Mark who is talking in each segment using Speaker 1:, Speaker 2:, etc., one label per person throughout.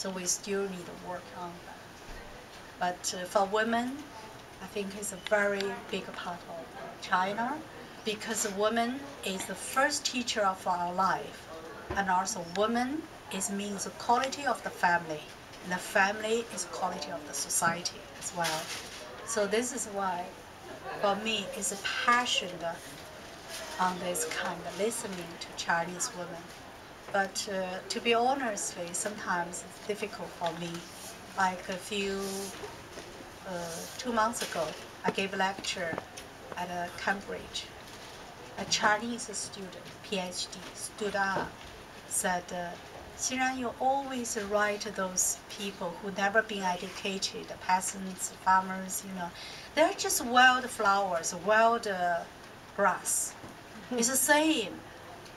Speaker 1: So we still need to work on that. But for women, I think it's a very big part of China, because a woman is the first teacher of our life, and also woman is means the quality of the family, and the family is quality of the society as well. So this is why, for me, it's a passion on this kind of listening to Chinese women. But to be honestly, sometimes it's difficult for me. Like a few 2 months ago, I gave a lecture at Cambridge. A Chinese student, PhD, stood up, said, Xinran, you always write those people who never been educated, peasants, farmers, they're just wild flowers, wild grass. It's the same,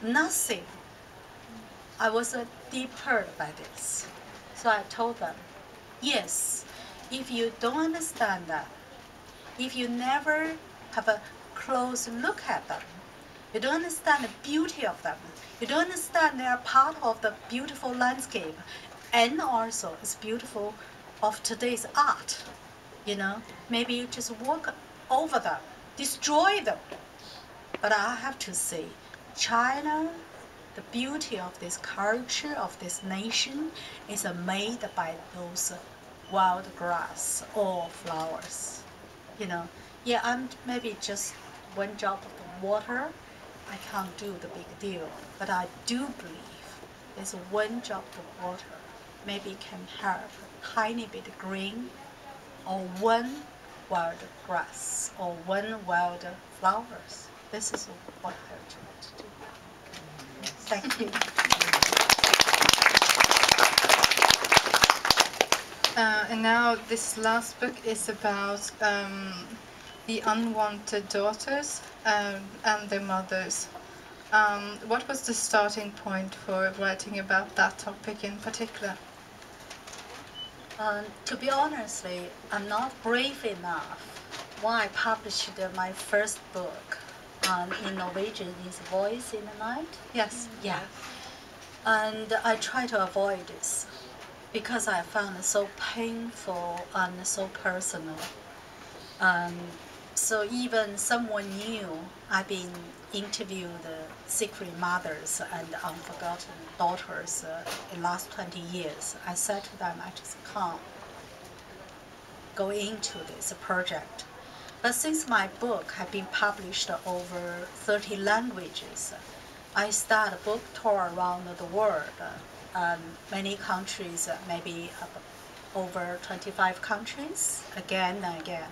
Speaker 1: nothing. I was deep hurt by this. So I told them, yes, if you don't understand that, if you never have a close look at them, you don't understand the beauty of them, you don't understand they are part of the beautiful landscape, and also it's beautiful of today's art. Maybe you just walk over them, destroy them. But I have to say, China, the beauty of this culture, of this nation, is made by those wild grass or flowers. Yeah, I'm maybe just one drop of the water. I can't do the big deal, but I do believe this one drop of water maybe can help a tiny bit green, or one wild grass, or one wild flowers. This is what I try to do. Thank you.
Speaker 2: And now this last book is about the unwanted daughters and their mothers. What was the starting point for writing about that topic in particular?
Speaker 1: To be honestly, I'm not brave enough. When I published my first book in Norwegian, is Voice in the Night.
Speaker 2: Yes.
Speaker 1: Yeah. And I try to avoid this because I found it so painful and so personal. So even someone new, I've been interviewed secret mothers and unforgotten daughters in the last 20 years. I said to them, I just can't go into this project. But since my book has been published over 30 languages, I started a book tour around the world. Many countries, maybe over 25 countries, again and again.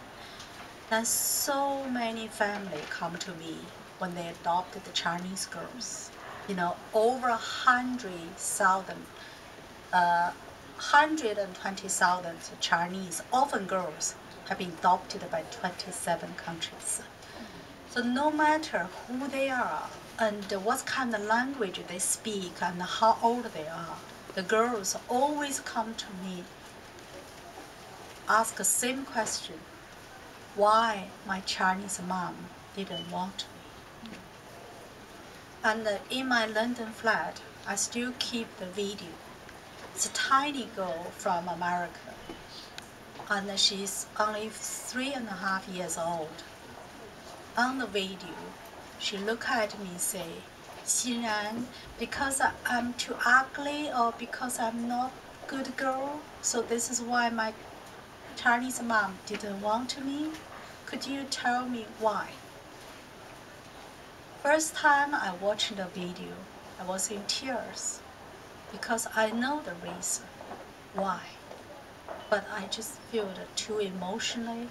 Speaker 1: And so many families come to me when they adopted the Chinese girls. Over 120,000 Chinese orphan girls have been adopted by 27 countries. So no matter who they are and what kind of language they speak and how old they are, the girls always come to me, ask the same question: why my Chinese mom didn't want me. And in my London flat, I still keep the video. It's a tiny girl from America, and she's only 3.5 years old. On the video, she look at me and say, Xinran, because I'm too ugly or because I'm not good girl, so this is why my Chinese mom didn't want me? Could you tell me why? First time I watched the video, I was in tears because I know the reason why. But I just feel it too emotionally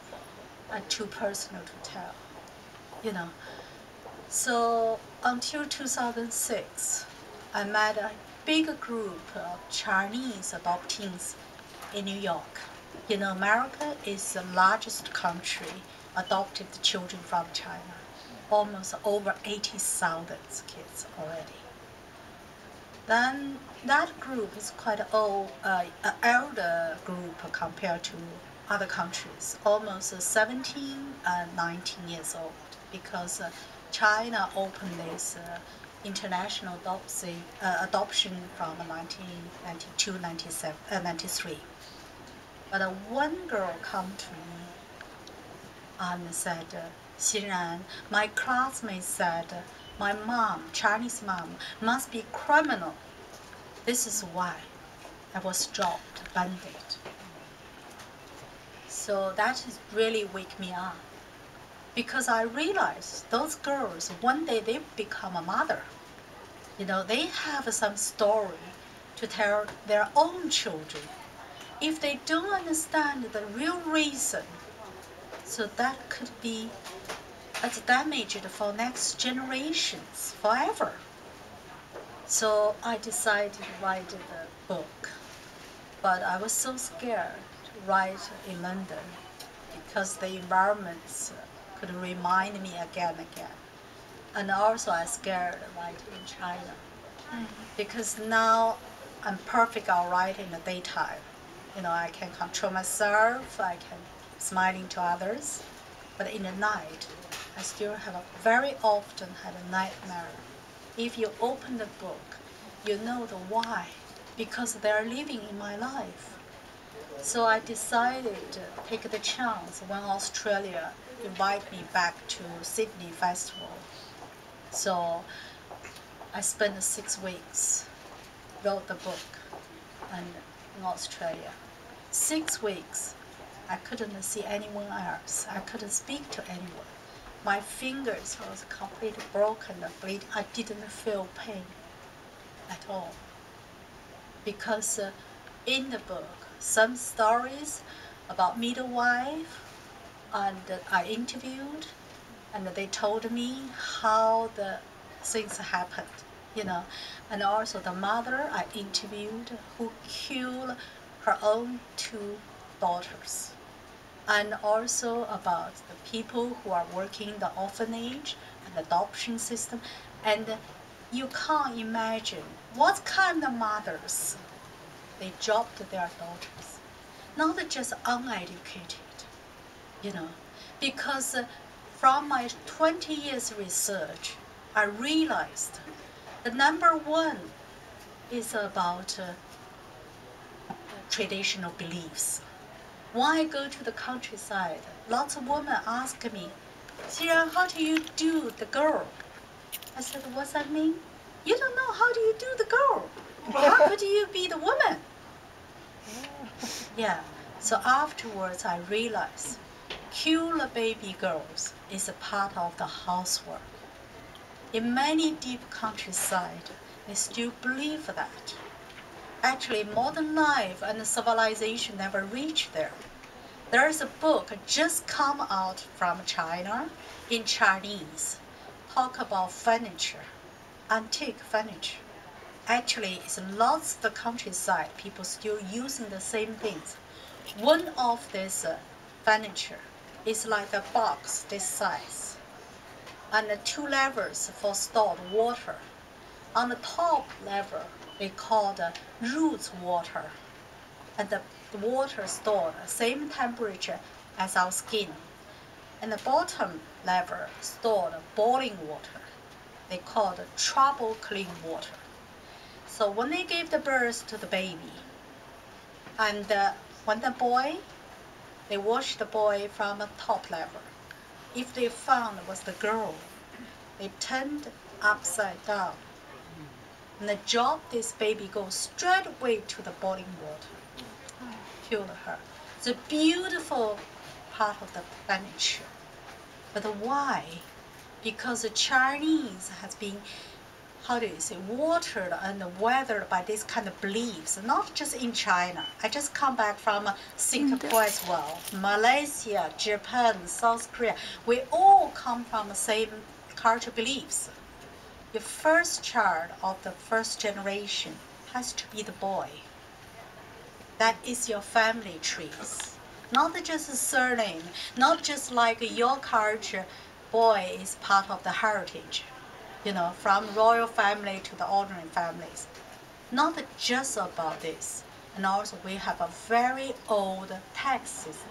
Speaker 1: and too personal to tell. So until 2006, I met a big group of Chinese adoptees in New York. America is the largest country adopted children from China, almost over 80,000 kids already. Then that group is quite old, an elder group compared to other countries, almost 17 and 19 years old, because China opened this international adoption from 1992, 93. But one girl come to me and said, Xinran, my classmate said my mom, Chinese mom, must be criminal. This is why I was dropped, abandoned. So that is really wake me up. Because I realized those girls, one day they become a mother. You know, they have some story to tell their own children. If they don't understand the real reason, so that could be as damaged for next generations forever. So I decided to write the book. But I was so scared to write in London because the environments could remind me again and again. And also I scared writing in China. Because now I'm perfect at writing in the daytime. You know, I can control myself, I can smiling to others. But in the night, I still have very often had a nightmare. If you open the book, you know the why, because they are living in my life. So I decided to take the chance when Australia invited me back to Sydney Festival. So I spent 6 weeks, wrote the book in Australia. 6 weeks, I couldn't see anyone else. I couldn't speak to anyone. My fingers was completely broken, bleeding. I didn't feel pain at all. Because in the book, some stories about midwife, and I interviewed, and they told me how the things happened, you know, and also the mother I interviewed who killed her own 2 daughters, and also about the people who are working the orphanage and adoption system, and you can't imagine what kind of mothers they dropped their daughters, not just uneducated, you know, because from my 20 years research, I realized the number 1 is about traditional beliefs. When I go to the countryside, lots of women ask me, Xinran, how do you do the girl? I said, what's that mean? You don't know how do you do the girl. How could you be the woman? Yeah, so afterwards I realized kill the baby girls is a part of the housework. In many deep countryside, they still believe that. Actually, modern life and civilization never reached there. There is a book just come out from China in Chinese, talk about furniture, antique furniture. Actually, it's lots of the countryside, people still using the same things. One of this furniture is like a box this size, and the 2 levels for stored water. On the top level, they call the roots water, and the water stored same temperature as our skin. And the bottom level stored boiling water. They call the trouble clean water. So when they gave the birth to the baby, and when the boy, they wash the boy from the top level. If they found it was the girl, they turned upside down. And the job this baby goes straight away to the boiling water. Killed her. It's a beautiful part of the furniture. But why? Because the Chinese has been, how do you say, watered and weathered by this kind of beliefs, not just in China. I just come back from Singapore as well, Malaysia, Japan, South Korea. We all come from the same cultural beliefs. Your first child of the first generation has to be the boy. That is your family trees. Not just a surname, not just like your culture, boy is part of the heritage. You know, from royal family to the ordinary families. Not just about this. And also we have a very old tax system.